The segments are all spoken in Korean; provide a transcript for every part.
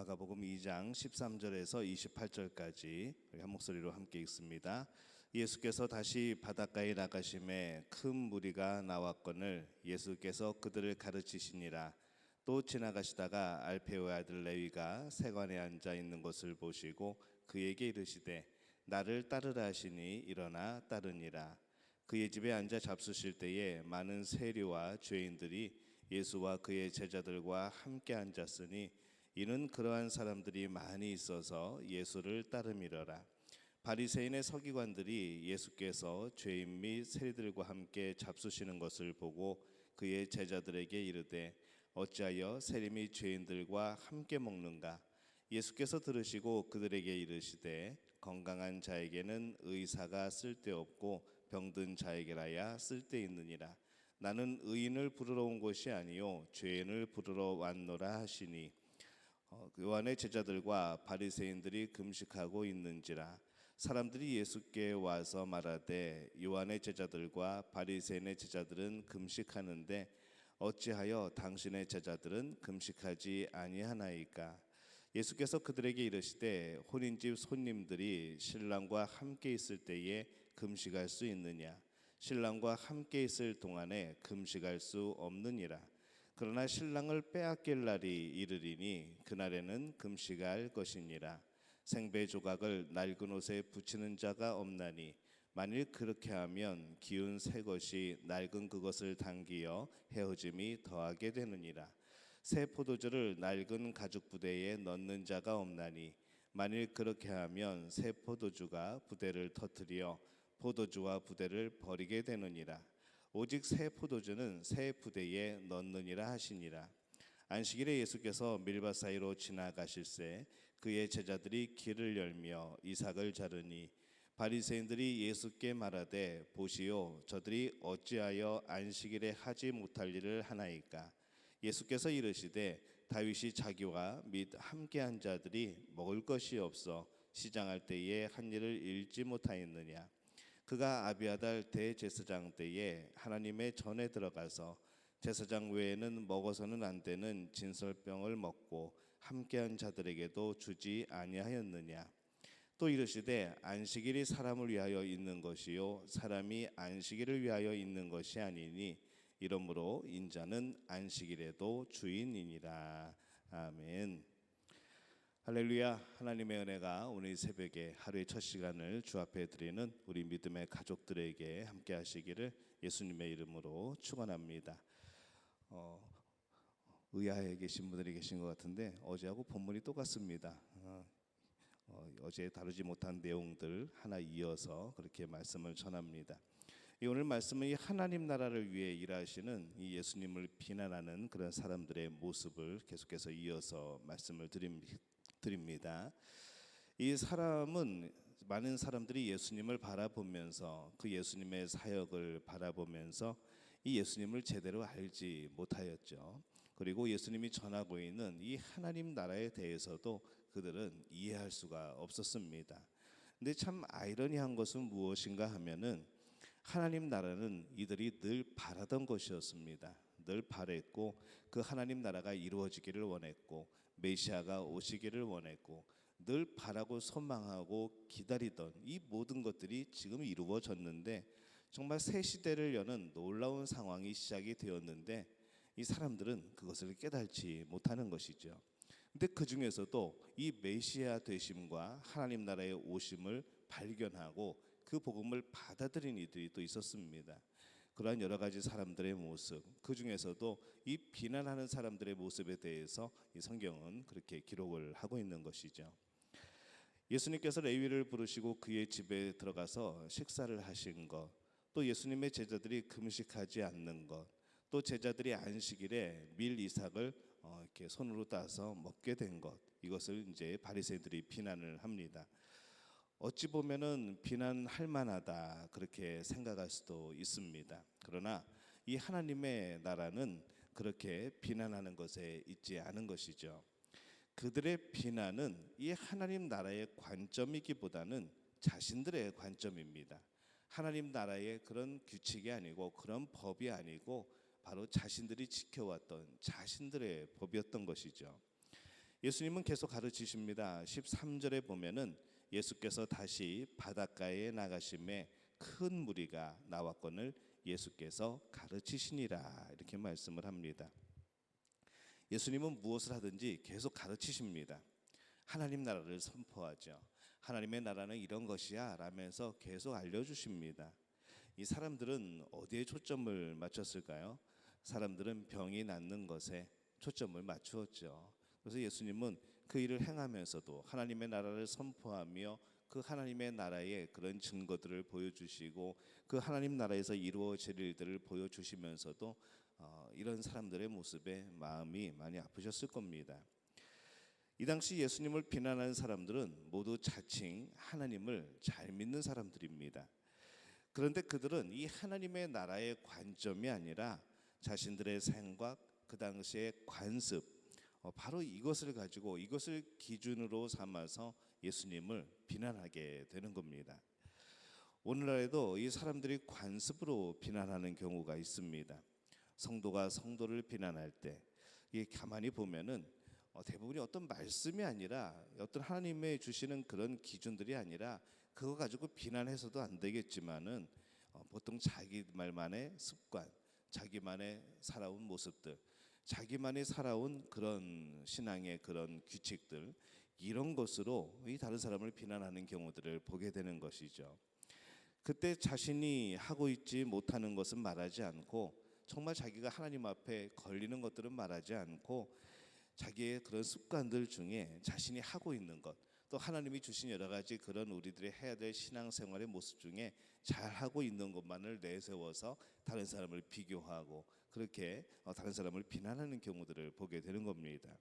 마가복음 2장 13절에서 28절까지 우리 한 목소리로 함께 읽습니다. 예수께서 다시 바닷가에 나가심에 큰 무리가 나왔거늘 예수께서 그들을 가르치시니라. 또 지나가시다가 알페오의 아들 레위가 세관에 앉아 있는 것을 보시고 그에게 이르시되 나를 따르라 하시니 일어나 따르니라. 그의 집에 앉아 잡수실 때에 많은 세리와 죄인들이 예수와 그의 제자들과 함께 앉았으니 이는 그러한 사람들이 많이 있어서 예수를 따름이러라. 바리새인의 서기관들이 예수께서 죄인 및 세리들과 함께 잡수시는 것을 보고 그의 제자들에게 이르되 어찌하여 세리 및 죄인들과 함께 먹는가? 예수께서 들으시고 그들에게 이르시되 건강한 자에게는 의사가 쓸데없고 병든 자에게라야 쓸데있느니라. 나는 의인을 부르러 온 것이 아니요 죄인을 부르러 왔노라 하시니 요한의 제자들과 바리새인들이 금식하고 있는지라. 사람들이 예수께 와서 말하되 요한의 제자들과 바리새인의 제자들은 금식하는데 어찌하여 당신의 제자들은 금식하지 아니하나이까? 예수께서 그들에게 이르시되 혼인집 손님들이 신랑과 함께 있을 때에 금식할 수 있느냐? 신랑과 함께 있을 동안에 금식할 수 없느니라. 그러나 신랑을 빼앗길 날이 이르리니 그날에는 금식할 것이니라. 생배 조각을 낡은 옷에 붙이는 자가 없나니 만일 그렇게 하면 기운 새 것이 낡은 그것을 당기어 헤어짐이 더하게 되느니라. 새 포도주를 낡은 가죽 부대에 넣는 자가 없나니 만일 그렇게 하면 새 포도주가 부대를 터뜨려 포도주와 부대를 버리게 되느니라. 오직 새 포도주는 새 부대에 넣느니라 하시니라. 안식일에 예수께서 밀밭 사이로 지나가실새 그의 제자들이 길을 열며 이삭을 자르니 바리새인들이 예수께 말하되 보시오 저들이 어찌하여 안식일에 하지 못할 일을 하나이까? 예수께서 이르시되 다윗이 자기와 및 함께한 자들이 먹을 것이 없어 시장할 때에 한 일을 잃지 못하였느냐? 그가 아비아달 대제사장 때에 하나님의 전에 들어가서 제사장 외에는 먹어서는 안 되는 진설병을 먹고 함께한 자들에게도 주지 아니하였느냐? 또 이르시되 안식일이 사람을 위하여 있는 것이요 사람이 안식일을 위하여 있는 것이 아니니 이러므로 인자는 안식일에도 주인이니라. 아멘. 할렐루야. 하나님의 은혜가 오늘 새벽에 하루의 첫 시간을 주 앞에 드리는 우리 믿음의 가족들에게 함께 하시기를 예수님의 이름으로 축원합니다. 의아해 계신 분들이 계신 것 같은데 어제하고 본문이 똑같습니다. 어제 다루지 못한 내용들 하나 이어서 그렇게 말씀을 전합니다. 오늘 말씀은 이 하나님 나라를 위해 일하시는 이 예수님을 비난하는 그런 사람들의 모습을 계속해서 이어서 말씀을 드립니다. 이 사람은 많은 사람들이 예수님을 바라보면서 그 예수님의 사역을 바라보면서 이 예수님을 제대로 알지 못하였죠. 그리고 예수님이 전하고 있는 이 하나님 나라에 대해서도 그들은 이해할 수가 없었습니다. 근데 참 아이러니한 것은 무엇인가 하면은 하나님 나라는 이들이 늘 바라던 것이었습니다. 늘 바랬고 그 하나님 나라가 이루어지기를 원했고 메시아가 오시기를 원했고 늘 바라고 소망하고 기다리던 이 모든 것들이 지금 이루어졌는데 정말 새 시대를 여는 놀라운 상황이 시작이 되었는데 이 사람들은 그것을 깨닫지 못하는 것이죠. 근데 그 중에서도 이 메시아 되심과 하나님 나라의 오심을 발견하고 그 복음을 받아들인 이들이 또 있었습니다. 그러한 여러 가지 사람들의 모습, 그 중에서도 이 비난하는 사람들의 모습에 대해서 이 성경은 그렇게 기록을 하고 있는 것이죠. 예수님께서 레위를 부르시고 그의 집에 들어가서 식사를 하신 것, 또 예수님의 제자들이 금식하지 않는 것, 또 제자들이 안식일에 밀 이삭을 이렇게 손으로 따서 먹게 된 것, 이것을 이제 바리새인들이 비난을 합니다. 어찌 보면은 비난할 만하다 그렇게 생각할 수도 있습니다. 그러나 이 하나님의 나라는 그렇게 비난하는 것에 있지 않은 것이죠. 그들의 비난은 이 하나님 나라의 관점이기보다는 자신들의 관점입니다. 하나님 나라의 그런 규칙이 아니고 그런 법이 아니고 바로 자신들이 지켜왔던 자신들의 법이었던 것이죠. 예수님은 계속 가르치십니다. 13절에 보면은 예수께서 다시 바닷가에 나가심에 큰 무리가 나왔거늘 예수께서 가르치시니라 이렇게 말씀을 합니다. 예수님은 무엇을 하든지 계속 가르치십니다. 하나님 나라를 선포하죠. 하나님의 나라는 이런 것이야 라면서 계속 알려주십니다. 이 사람들은 어디에 초점을 맞췄을까요? 사람들은 병이 낫는 것에 초점을 맞추었죠. 그래서 예수님은 그 일을 행하면서도 하나님의 나라를 선포하며 그 하나님의 나라의 그런 증거들을 보여주시고 그 하나님 나라에서 이루어질 일들을 보여주시면서도 이런 사람들의 모습에 마음이 많이 아프셨을 겁니다. 이 당시 예수님을 비난하는 사람들은 모두 자칭 하나님을 잘 믿는 사람들입니다. 그런데 그들은 이 하나님의 나라의 관점이 아니라 자신들의 생각, 그 당시의 관습, 바로 이것을 가지고 이것을 기준으로 삼아서 예수님을 비난하게 되는 겁니다. 오늘날에도 이 사람들이 관습으로 비난하는 경우가 있습니다. 성도가 성도를 비난할 때 이게 가만히 보면은 대부분이 어떤 말씀이 아니라 어떤 하나님의 주시는 그런 기준들이 아니라 그거 가지고 비난해서도 안 되겠지만은 보통 자기 말만의 습관, 자기만의 살아온 모습들, 자기만이 살아온 그런 신앙의 그런 규칙들, 이런 것으로 이 다른 사람을 비난하는 경우들을 보게 되는 것이죠. 그때 자신이 하고 있지 못하는 것은 말하지 않고 정말 자기가 하나님 앞에 걸리는 것들은 말하지 않고 자기의 그런 습관들 중에 자신이 하고 있는 것, 또 하나님이 주신 여러 가지 그런 우리들이 해야 될 신앙생활의 모습 중에 잘하고 있는 것만을 내세워서 다른 사람을 비교하고 그렇게 다른 사람을 비난하는 경우들을 보게 되는 겁니다.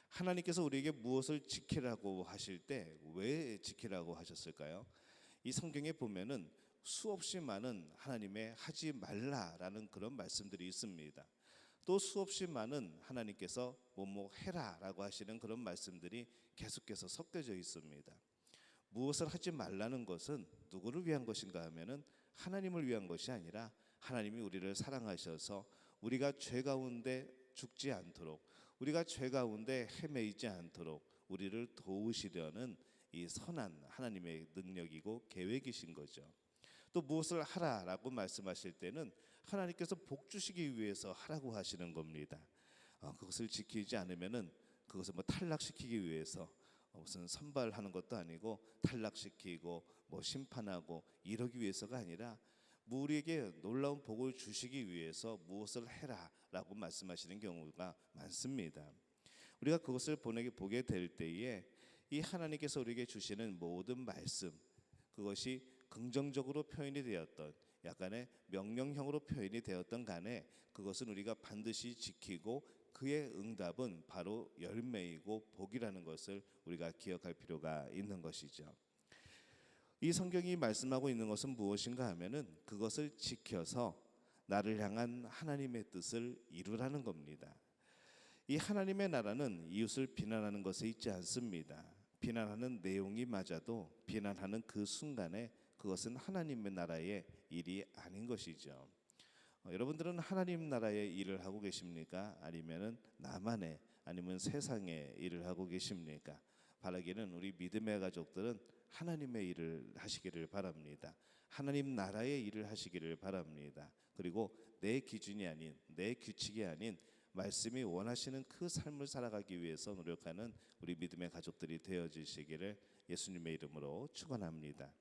하나님께서 우리에게 무엇을 지키라고 하실 때 왜 지키라고 하셨을까요? 이 성경에 보면은 수없이 많은 하나님의 하지 말라라는 그런 말씀들이 있습니다. 또 수없이 많은 하나님께서 뭐뭐 해라라고 하시는 그런 말씀들이 계속해서 섞여져 있습니다. 무엇을 하지 말라는 것은 누구를 위한 것인가 하면은 하나님을 위한 것이 아니라 하나님이 우리를 사랑하셔서 우리가 죄 가운데 죽지 않도록, 우리가 죄 가운데 헤매이지 않도록 우리를 도우시려는 이 선한 하나님의 능력이고 계획이신 거죠. 또 무엇을 하라라고 말씀하실 때는 하나님께서 복 주시기 위해서 하라고 하시는 겁니다. 그것을 지키지 않으면은 그것을 뭐 탈락시키기 위해서 무슨 선발하는 것도 아니고 탈락시키고 뭐 심판하고 이러기 위해서가 아니라 우리에게 놀라운 복을 주시기 위해서 무엇을 해라라고 말씀하시는 경우가 많습니다. 우리가 그것을 보게 될 때에 이 하나님께서 우리에게 주시는 모든 말씀, 그것이 긍정적으로 표현이 되었던 약간의 명령형으로 표현이 되었던 간에 그것은 우리가 반드시 지키고 그의 응답은 바로 열매이고 복이라는 것을 우리가 기억할 필요가 있는 것이죠. 이 성경이 말씀하고 있는 것은 무엇인가 하면은 그것을 지켜서 나를 향한 하나님의 뜻을 이루라는 겁니다. 이 하나님의 나라는 이웃을 비난하는 것에 있지 않습니다. 비난하는 내용이 맞아도 비난하는 그 순간에 그것은 하나님의 나라의 일이 아닌 것이죠. 여러분들은 하나님 나라의 일을 하고 계십니까? 아니면은 나만의 아니면 세상의 일을 하고 계십니까? 바라기는 우리 믿음의 가족들은 하나님의 일을 하시기를 바랍니다. 하나님 나라의 일을 하시기를 바랍니다. 그리고 내 기준이 아닌 내 규칙이 아닌 말씀이 원하시는 그 삶을 살아가기 위해서 노력하는 우리 믿음의 가족들이 되어주시기를 예수님의 이름으로 축원합니다.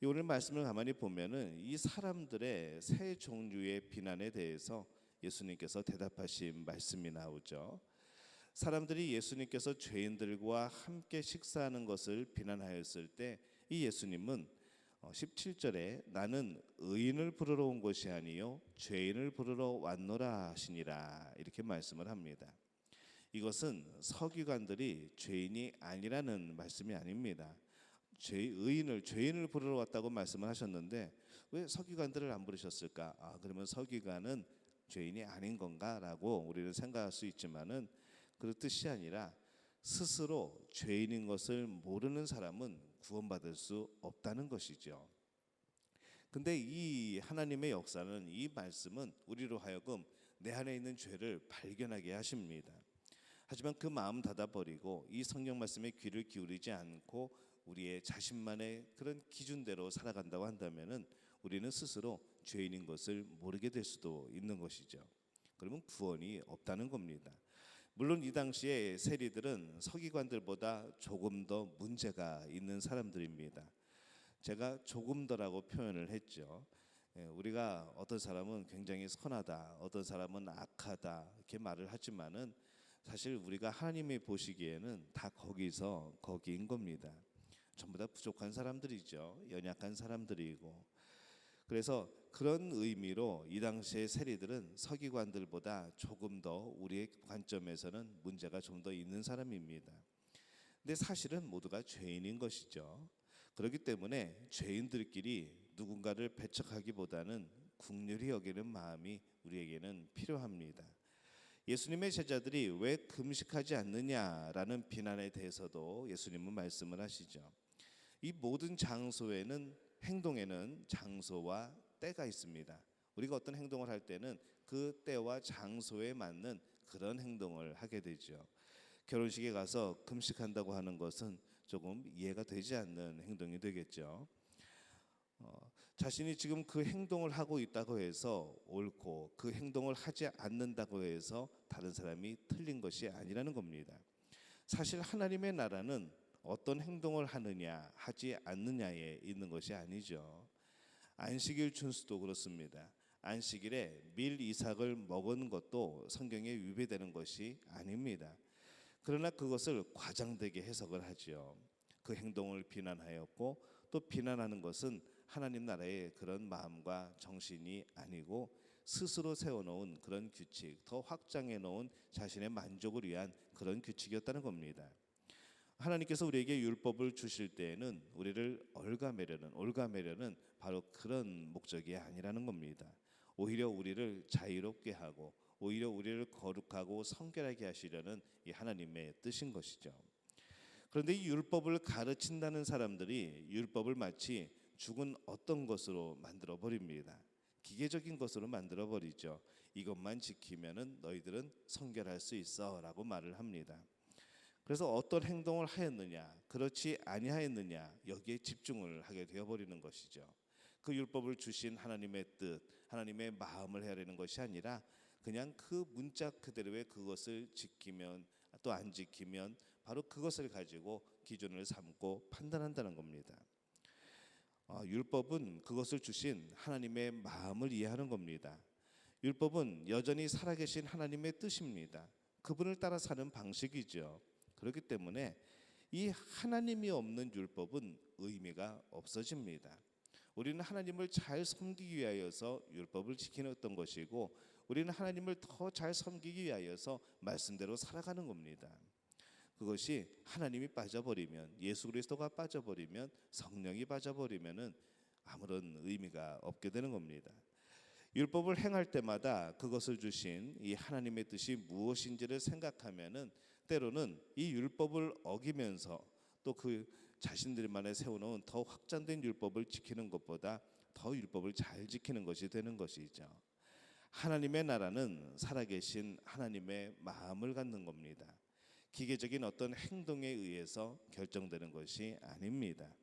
오늘 말씀을 가만히 보면은 이 사람들의 세 종류의 비난에 대해서 예수님께서 대답하신 말씀이 나오죠. 사람들이 예수님께서 죄인들과 함께 식사하는 것을 비난하였을 때 이 예수님은 17절에 나는 의인을 부르러 온 것이 아니요 죄인을 부르러 왔노라 하시니라 이렇게 말씀을 합니다. 이것은 서기관들이 죄인이 아니라는 말씀이 아닙니다. 죄인을 부르러 왔다고 말씀을 하셨는데 왜 서기관들을 안 부르셨을까? 그러면 서기관은 죄인이 아닌 건가라고 우리는 생각할 수 있지만은 그 뜻이 아니라 스스로 죄인인 것을 모르는 사람은 구원받을 수 없다는 것이죠. 근데 이 하나님의 역사는 이 말씀은 우리로 하여금 내 안에 있는 죄를 발견하게 하십니다. 하지만 그 마음 닫아버리고 이 성경 말씀에 귀를 기울이지 않고 우리의 자신만의 그런 기준대로 살아간다고 한다면은 우리는 스스로 죄인인 것을 모르게 될 수도 있는 것이죠. 그러면 구원이 없다는 겁니다. 물론 이 당시에 세리들은 서기관들보다 조금 더 문제가 있는 사람들입니다. 제가 조금 더라고 표현을 했죠. 우리가 어떤 사람은 굉장히 선하다, 어떤 사람은 악하다 이렇게 말을 하지만은 사실 우리가 하나님이 보시기에는 다 거기인 겁니다. 전부 다 부족한 사람들이죠. 연약한 사람들이고. 그래서 그런 의미로 이 당시의 세리들은 서기관들보다 조금 더 우리의 관점에서는 문제가 좀 더 있는 사람입니다. 근데 사실은 모두가 죄인인 것이죠. 그렇기 때문에 죄인들끼리 누군가를 배척하기보다는 긍휼히 여기는 마음이 우리에게는 필요합니다. 예수님의 제자들이 왜 금식하지 않느냐라는 비난에 대해서도 예수님은 말씀을 하시죠. 이 모든 장소에는 행동에는 장소와 때가 있습니다. 우리가 어떤 행동을 할 때는 그 때와 장소에 맞는 그런 행동을 하게 되죠. 결혼식에 가서 금식한다고 하는 것은 조금 이해가 되지 않는 행동이 되겠죠. 자신이 지금 그 행동을 하고 있다고 해서 옳고 그 행동을 하지 않는다고 해서 다른 사람이 틀린 것이 아니라는 겁니다. 사실 하나님의 나라는 어떤 행동을 하느냐 하지 않느냐에 있는 것이 아니죠. 안식일 준수도 그렇습니다. 안식일에 밀 이삭을 먹은 것도 성경에 위배되는 것이 아닙니다. 그러나 그것을 과장되게 해석을 하지요. 그 행동을 비난하였고 또 비난하는 것은 하나님 나라의 그런 마음과 정신이 아니고 스스로 세워놓은 그런 규칙, 더 확장해 놓은 자신의 만족을 위한 그런 규칙이었다는 겁니다. 하나님께서 우리에게 율법을 주실 때에는 우리를 올가매려는 바로 그런 목적이 아니라는 겁니다. 오히려 우리를 자유롭게 하고 오히려 우리를 거룩하고 성결하게 하시려는 이 하나님의 뜻인 것이죠. 그런데 이 율법을 가르친다는 사람들이 율법을 마치 죽은 어떤 것으로 만들어 버립니다. 기계적인 것으로 만들어 버리죠. 이것만 지키면은 너희들은 성결할 수 있어라고 말을 합니다. 그래서 어떤 행동을 하였느냐, 그렇지 아니하였느냐 여기에 집중을 하게 되어 버리는 것이죠. 그 율법을 주신 하나님의 뜻, 하나님의 마음을 헤아리는 것이 아니라 그냥 그 문자 그대로의 그것을 지키면 또 안 지키면 바로 그것을 가지고 기준을 삼고 판단한다는 겁니다. 율법은 그것을 주신 하나님의 마음을 이해하는 겁니다. 율법은 여전히 살아계신 하나님의 뜻입니다. 그분을 따라 사는 방식이죠. 그렇기 때문에 이 하나님이 없는 율법은 의미가 없어집니다. 우리는 하나님을 잘 섬기기 위하여서 율법을 지키는 것이고 우리는 하나님을 더 잘 섬기기 위하여서 말씀대로 살아가는 겁니다. 그것이 하나님이 빠져버리면, 예수 그리스도가 빠져버리면, 성령이 빠져버리면은 아무런 의미가 없게 되는 겁니다. 율법을 행할 때마다 그것을 주신 이 하나님의 뜻이 무엇인지를 생각하면은 때로는 이 율법을 어기면서 또 그 자신들만의 세워놓은 더 확장된 율법을 지키는 것보다 더 율법을 잘 지키는 것이 되는 것이죠. 하나님의 나라는 살아계신 하나님의 마음을 갖는 겁니다. 기계적인 어떤 행동에 의해서 결정되는 것이 아닙니다.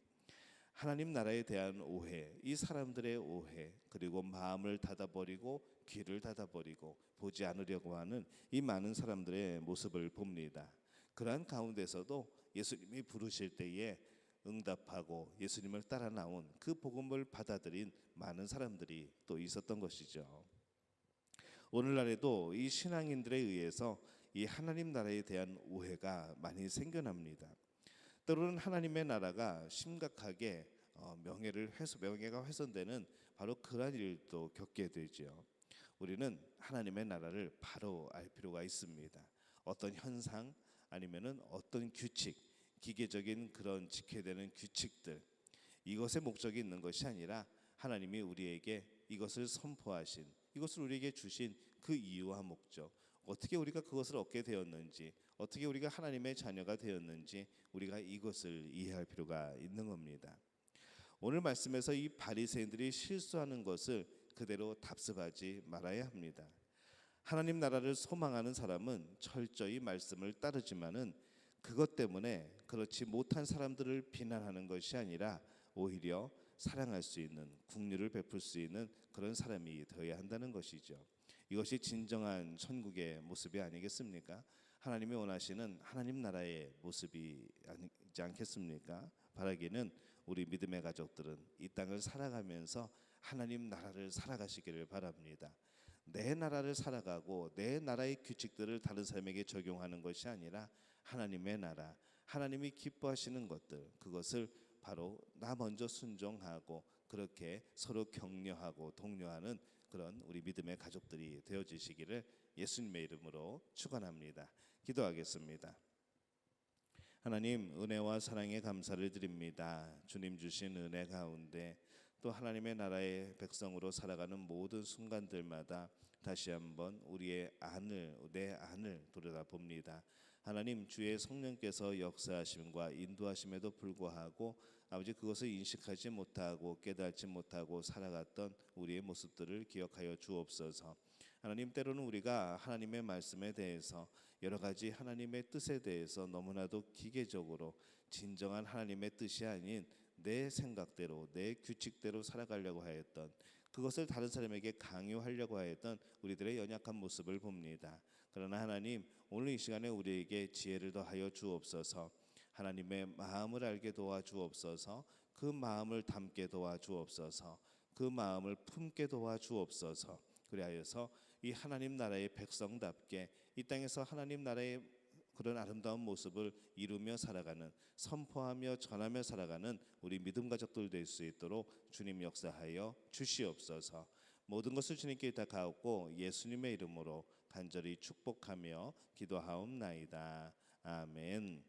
하나님 나라에 대한 오해, 이 사람들의 오해, 그리고 마음을 닫아버리고 귀를 닫아버리고 보지 않으려고 하는 이 많은 사람들의 모습을 봅니다. 그러한 가운데서도 예수님이 부르실 때에 응답하고 예수님을 따라 나온 그 복음을 받아들인 많은 사람들이 또 있었던 것이죠. 오늘날에도 이 신앙인들에 의해서 이 하나님 나라에 대한 오해가 많이 생겨납니다. 때로는 하나님의 나라가 심각하게 명예가 훼손되는 바로 그러한 일도 겪게 되죠. 우리는 하나님의 나라를 바로 알 필요가 있습니다. 어떤 현상 아니면은 어떤 규칙, 기계적인 그런 지켜야 되는 규칙들, 이것의 목적이 있는 것이 아니라 하나님이 우리에게 이것을 선포하신, 이것을 우리에게 주신 그 이유와 목적, 어떻게 우리가 그것을 얻게 되었는지, 어떻게 우리가 하나님의 자녀가 되었는지 우리가 이것을 이해할 필요가 있는 겁니다. 오늘 말씀에서 이 바리새인들이 실수하는 것을 그대로 답습하지 말아야 합니다. 하나님 나라를 소망하는 사람은 철저히 말씀을 따르지만은 그것 때문에 그렇지 못한 사람들을 비난하는 것이 아니라 오히려 사랑할 수 있는, 긍휼을 베풀 수 있는 그런 사람이 되어야 한다는 것이죠. 이것이 진정한 천국의 모습이 아니겠습니까? 하나님이 원하시는 하나님 나라의 모습이 아니지 않겠습니까? 바라기는 우리 믿음의 가족들은 이 땅을 살아가면서 하나님 나라를 살아가시기를 바랍니다. 내 나라를 살아가고 내 나라의 규칙들을 다른 사람에게 적용하는 것이 아니라 하나님의 나라, 하나님이 기뻐하시는 것들, 그것을 바로 나 먼저 순종하고 그렇게 서로 격려하고 독려하는 그런 우리 믿음의 가족들이 되어지시기를 예수님의 이름으로 축원합니다. 기도하겠습니다. 하나님, 은혜와 사랑에 감사를 드립니다. 주님 주신 은혜 가운데 또 하나님의 나라의 백성으로 살아가는 모든 순간들마다 다시 한번 우리의 내 안을 돌아봅니다. 하나님, 주의 성령께서 역사하심과 인도하심에도 불구하고 아버지 그것을 인식하지 못하고 깨닫지 못하고 살아갔던 우리의 모습들을 기억하여 주옵소서. 하나님, 때로는 우리가 하나님의 말씀에 대해서 여러 가지 하나님의 뜻에 대해서 너무나도 기계적으로 진정한 하나님의 뜻이 아닌 내 생각대로 내 규칙대로 살아가려고 하였던, 그것을 다른 사람에게 강요하려고 하였던 우리들의 연약한 모습을 봅니다. 그러나 하나님, 오늘 이 시간에 우리에게 지혜를 더하여 주옵소서. 하나님의 마음을 알게 도와주옵소서. 그 마음을 담게 도와주옵소서. 그 마음을 품게 도와주옵소서. 그리하여서 이 하나님 나라의 백성답게 이 땅에서 하나님 나라의 그런 아름다운 모습을 이루며 살아가는, 선포하며 전하며 살아가는 우리 믿음 가족들 될 수 있도록 주님 역사하여 주시옵소서. 모든 것을 주님께 다 가옵고 예수님의 이름으로 간절히 축복하며 기도하옵나이다. 아멘.